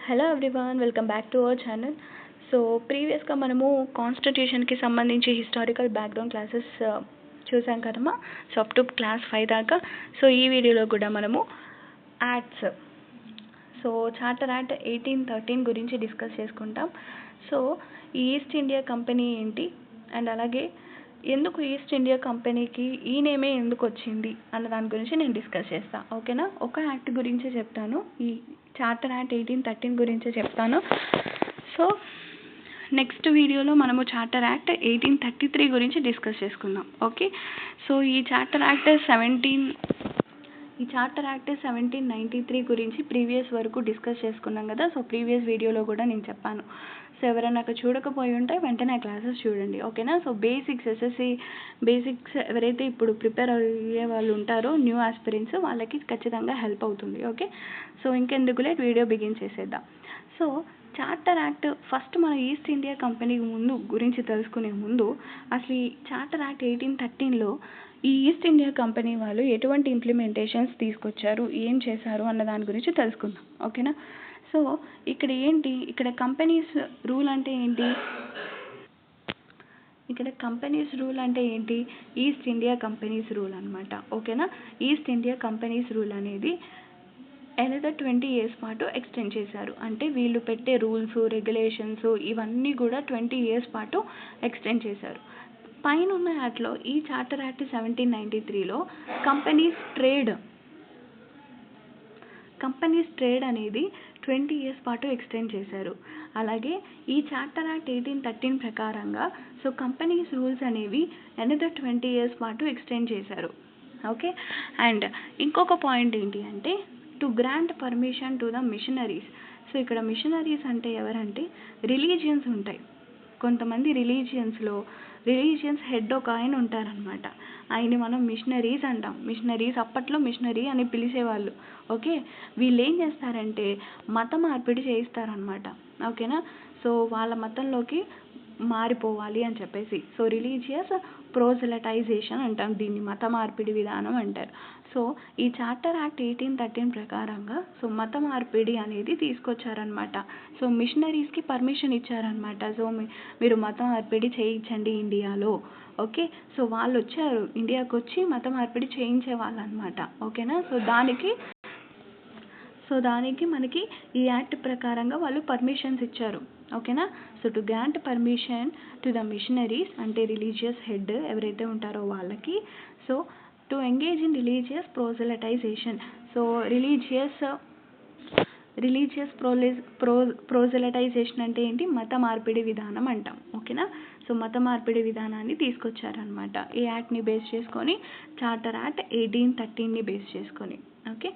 Hello everyone, welcome back to our channel. So ప్రీవియస్గా మనము కాన్స్టిట్యూషన్కి సంబంధించి హిస్టారికల్ బ్యాక్గ్రౌండ్ క్లాసెస్ చూసాం కదమ్మా. సో అప్ టు క్లాస్ 5 దాకా. సో ఈ వీడియోలో కూడా మనము యాక్ట్స్, సో చార్టర్ యాక్ట్ 1813 గురించి డిస్కస్ చేసుకుంటాం. సో ఈస్ట్ ఇండియా కంపెనీ ఏంటి, అండ్ అలాగే ఎందుకు ఈస్ట్ ఇండియా కంపెనీకి ఈ నేమే ఎందుకు వచ్చింది అన్న దాని గురించి నేను డిస్కస్ చేస్తాను. ఓకేనా? ఒక యాక్ట్ గురించి చెప్తాను, ఈ చార్టర్ యాక్ట్ 1813 గురించి చెప్తాను. సో నెక్స్ట్ వీడియోలో మనము చార్టర్ యాక్ట్ 1833 గురించి డిస్కస్ చేసుకుందాం. ఓకే. సో ఈ చార్టర్ యాక్ట్ 1793 గురించి ప్రీవియస్ వరకు డిస్కస్ చేసుకున్నాం కదా. సో ప్రీవియస్ వీడియోలో కూడా నేను చెప్పాను. సో ఎవరైనా నాకు చూడకపోయి ఉంటే వెంటనే ఆ క్లాసెస్ చూడండి. ఓకేనా? సో బేసిక్స్, ఎస్ఎస్సి బేసిక్స్ ఎవరైతే ఇప్పుడు ప్రిపేర్ అయ్యే వాళ్ళు ఉంటారో న్యూ ఆస్పిరెంట్స్, వాళ్ళకి ఖచ్చితంగా హెల్ప్ అవుతుంది. ఓకే. సో ఇంకెందుకు లేట్, వీడియో బిగిన్ చేసేద్దాం. సో చార్టర్ యాక్ట్ ఫస్ట్ మన ఈస్ట్ ఇండియా కంపెనీ గురించి తెలుసుకునే ముందు అసలు ఈ చార్టర్ యాక్ట్ 1813లో ఈ ఈస్ట్ ఇండియా కంపెనీ వాళ్ళు ఎటువంటి ఇంప్లిమెంటేషన్స్ తీసుకొచ్చారు, ఏం చేశారు అన్న దాని గురించి తెలుసుకుందాం. ఓకేనా? సో ఇక్కడ ఏంటి, ఇక్కడ కంపెనీస్ రూల్ అంటే ఏంటి, ఈస్ట్ ఇండియా కంపెనీస్ రూల్ అనమాట. ఓకేనా? ఈస్ట్ ఇండియా కంపెనీస్ రూల్ అనేది అనదర్ 20 years పాటు ఎక్స్టెండ్ చేశారు. అంటే వీళ్ళు పెట్టే రూల్స్, రెగ్యులేషన్స్ ఇవన్నీ కూడా 20 years పాటు ఎక్స్టెండ్ చేశారు. పైన ఉన్న యాక్ట్లో ఈ చార్టర్ యాక్ట్ 1793లో కంపెనీస్ ట్రేడ్ అనేది 20 years పాటు ఎక్స్టెండ్ చేశారు. అలాగే ఈ చార్టర్ యాక్ట్ 1813 ప్రకారంగా సో కంపెనీస్ రూల్స్ అనేవి అనదర్ 20 years పాటు ఎక్స్టెండ్ చేశారు. ఓకే. అండ్ ఇంకొక పాయింట్ ఏంటి అంటే to grant permission to the machineries. So ఇక్కడ మిషనరీస్ అంటే ఎవరంటే రిలీజియన్స్ ఉంటాయి. కొంతమంది రిలీజియన్స్ హెడ్ ఒక ఆయన ఉంటారనమాట. ఆయన్ని మనం మిషనరీస్ అంటాం. మిషనరీస్ అప్పట్లో మిషనరీ అని పిలిచేవాళ్ళు. ఓకే. వీళ్ళు ఏం చేస్తారంటే మత మార్పిడి చేయిస్తారనమాట. ఓకేనా? సో వాళ్ళ మతంలోకి మారిపోవాలి అని చెప్పేసి, సో రిలీజియస్ ప్రోజెలటైజేషన్ అంటాం దీన్ని, మత మార్పిడి విధానం అంటారు. సో ఈ చార్టర్ యాక్ట్ 1813 ప్రకారంగా సో మత మార్పిడి అనేది తీసుకొచ్చారనమాట. సో మిషనరీస్కి పర్మిషన్ ఇచ్చారనమాట. సో మీరు మత మార్పిడి చేయించండి ఇండియాలో. ఓకే. సో వాళ్ళు వచ్చారు, ఇండియాకి వచ్చి మత మార్పిడి చేయించే వాళ్ళు అనమాట. ఓకేనా? సో దానికి మనకి ఈ యాక్ట్ ప్రకారంగా వాళ్ళు పర్మిషన్స్ ఇచ్చారు. ఓకేనా? So to grant permission to the missionaries అంటే రిలీజియస్ హెడ్ ఎవరైతే ఉంటారో వాళ్ళకి, so to engage in religious proselytization. So religious proselytization అంటే ఏంటి, మత మార్పిడి విధానం అంటాం. ఓకేనా? సో మత మార్పిడి విధానాన్ని తీసుకొచ్చారనమాట ఈ యాక్ట్ని బేస్ చేసుకొని, చార్టర్ యాక్ట్ 1813ని బేస్ చేసుకొని. Okay.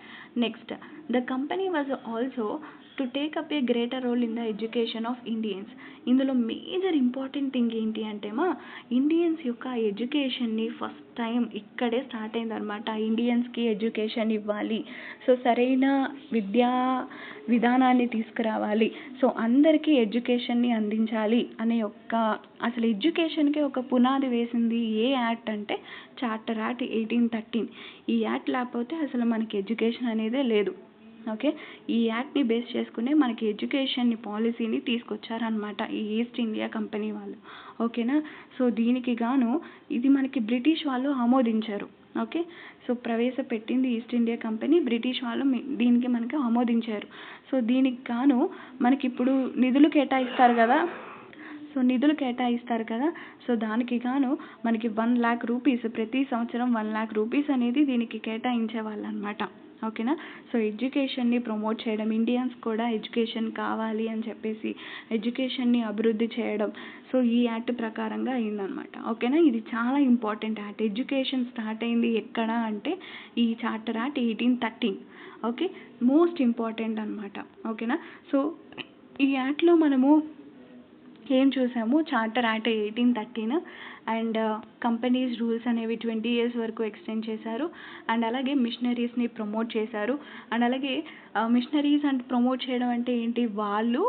Next, the company was also to take up a greater role in the education of Indians. ఇందులో మేజర్ ఇంపార్టెంట్ థింగ్ ఏంటి అంటే ఇండియన్స్ యొక్క ఎడ్యుకేషన్ని ఫస్ట్ టైం ఇక్కడే స్టార్ట్ అయిందనమాట. ఇండియన్స్కి ఎడ్యుకేషన్ ఇవ్వాలి, సో సరైన విద్యా విధానాన్ని తీసుకురావాలి, సో అందరికీ ఎడ్యుకేషన్ని అందించాలి అనే అసలు ఎడ్యుకేషన్కి ఒక పునాది వేసింది ఏ యాక్ట్ అంటే చార్టర్ యాక్ట్ 1813. ఈ యాక్ట్ లేకపోతే అసలు మనకి ఎడ్యుకేషన్ అనేదే లేదు. ఓకే. ఈ యాక్ట్ని బేస్ చేసుకునే మనకి ఎడ్యుకేషన్ పాలసీని తీసుకొచ్చారనమాట ఈ ఈస్ట్ ఇండియా కంపెనీ వాళ్ళు. ఓకేనా? సో దీనికి గాను ఇది మనకి బ్రిటిష్ వాళ్ళు ఆమోదించారు. ఓకే. సో ప్రవేశపెట్టింది ఈస్ట్ ఇండియా కంపెనీ, బ్రిటిష్ వాళ్ళు దీనికి మనకి ఆమోదించారు. సో దీనికి గాను మనకి ఇప్పుడు నిధులు కేటాయిస్తారు కదా. సో దానికి గాను మనకి 1 lakh rupees ప్రతి సంవత్సరం 1 lakh rupees అనేది దీనికి కేటాయించే వాళ్ళు అనమాట. ఓకేనా? సో ఎడ్యుకేషన్ని ప్రమోట్ చేయడం, ఇండియన్స్ కూడా ఎడ్యుకేషన్ కావాలి అని చెప్పేసి ఎడ్యుకేషన్ని అభివృద్ధి చేయడం, సో ఈ యాక్ట్ ప్రకారంగా అయిందనమాట. ఓకేనా? ఇది చాలా ఇంపార్టెంట్ యాక్ట్. ఎడ్యుకేషన్ స్టార్ట్ అయింది ఎక్కడ అంటే ఈ charter act 1813. Okay. Most important అనమాట. ఓకేనా? సో ఈ యాక్ట్లో మనము ఏం చూసాము, charter act 1813 and companies rules అనేవి 20 years వరకు ఎక్స్టెండ్ చేశారు. అండ్ అలాగే మిషనరీస్ని ప్రమోట్ చేశారు. అండ్ అలాగే మిషనరీస్ అంటే ప్రమోట్ చేయడం అంటే ఏంటి, వాళ్ళు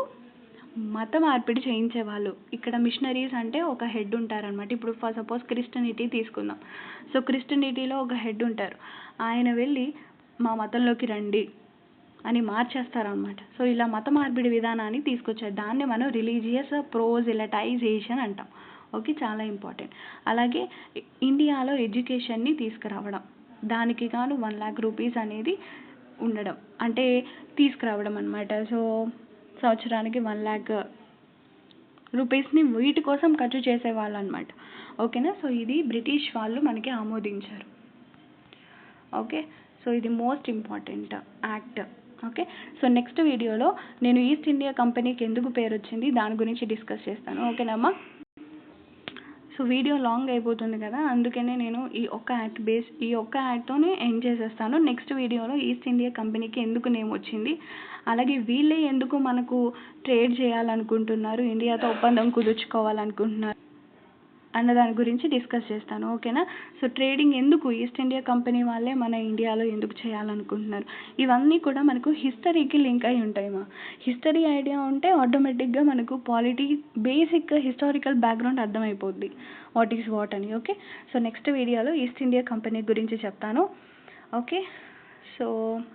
మత మార్పిడి చేయించేవాళ్ళు. ఇక్కడ మిషనరీస్ అంటే ఒక హెడ్ ఉంటారనమాట. ఇప్పుడు ఫర్ సపోజ్ క్రిస్టియనిటీ తీసుకుందాం. సో క్రిస్టియనిటీలో ఒక హెడ్ ఉంటారు. ఆయన వెళ్ళి మా మతంలోకి రండి, అని మార్చేస్తారనమాట. సో ఇలా మత మార్పిడి విధానాన్ని తీసుకొచ్చారు. దాన్ని మనం రిలీజియస్ ప్రోజిలటైజేషన్ అంటాం. ఓకే, చాలా ఇంపార్టెంట్. అలాగే ఇండియాలో ఎడ్యుకేషన్ని తీసుకురావడం, దానికి గాను 1 lakh రూపీస్ అనేది ఉండడం, అంటే తీసుకురావడం అనమాట. సో సంవత్సరానికి 1 lakh రూపీస్ని వీటి కోసం ఖర్చు చేసేవాళ్ళు అనమాట. ఓకేనా. సో ఇది బ్రిటిష్ వాళ్ళు మనకి ఆమోదించారు. ఓకే, సో ఇది most important act. Okay, so next వీడియోలో నేను ఈస్ట్ ఇండియా కంపెనీకి ఎందుకు పేరు వచ్చింది దాని గురించి డిస్కస్ చేస్తాను. ఓకేనమ్మా. సో వీడియో లాంగ్ అయిపోతుంది కదా, అందుకనే నేను ఈ ఒక్క యాడ్తోనే ఎండ్ చేసేస్తాను. నెక్స్ట్ వీడియోలో ఈస్ట్ ఇండియా కంపెనీకి ఎందుకు నేమ్ వచ్చింది, అలాగే వీళ్ళే ఎందుకు మనకు ట్రేడ్ చేయాలనుకుంటున్నారు, ఇండియాతో ఒప్పందం కుదుర్చుకోవాలనుకుంటున్నారు అన్న దాని గురించి డిస్కస్ చేస్తాను. ఓకేనా. సో ట్రేడింగ్ ఎందుకు ఈస్ట్ ఇండియా కంపెనీ వాళ్ళే మన ఇండియాలో ఎందుకు చేయాలనుకుంటున్నారు, ఇవన్నీ కూడా మనకు హిస్టరీకి లింక్ అయి ఉంటాయి. హిస్టరీ ఐడియా ఉంటే ఆటోమేటిక్గా మనకు బేసిక్ హిస్టారికల్ బ్యాక్గ్రౌండ్ అర్థమైపోద్ది వాట్ ఈస్ వాట్ అని. ఓకే, సో నెక్స్ట్ వీడియోలో ఈస్ట్ ఇండియా కంపెనీ గురించి చెప్తాను. ఓకే, సో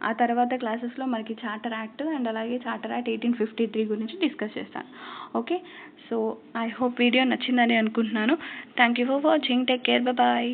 ఆ తర్వాత క్లాసెస్లో మనకి చార్టర్ యాక్ట్ అండ్ అలాగే చార్టర్ యాక్ట్ 1853 గురించి డిస్కస్ చేస్తాను. Okay, so I hope video నచ్చిందని అనుకుంటున్నాను. Thank you for watching. Take care. Bye.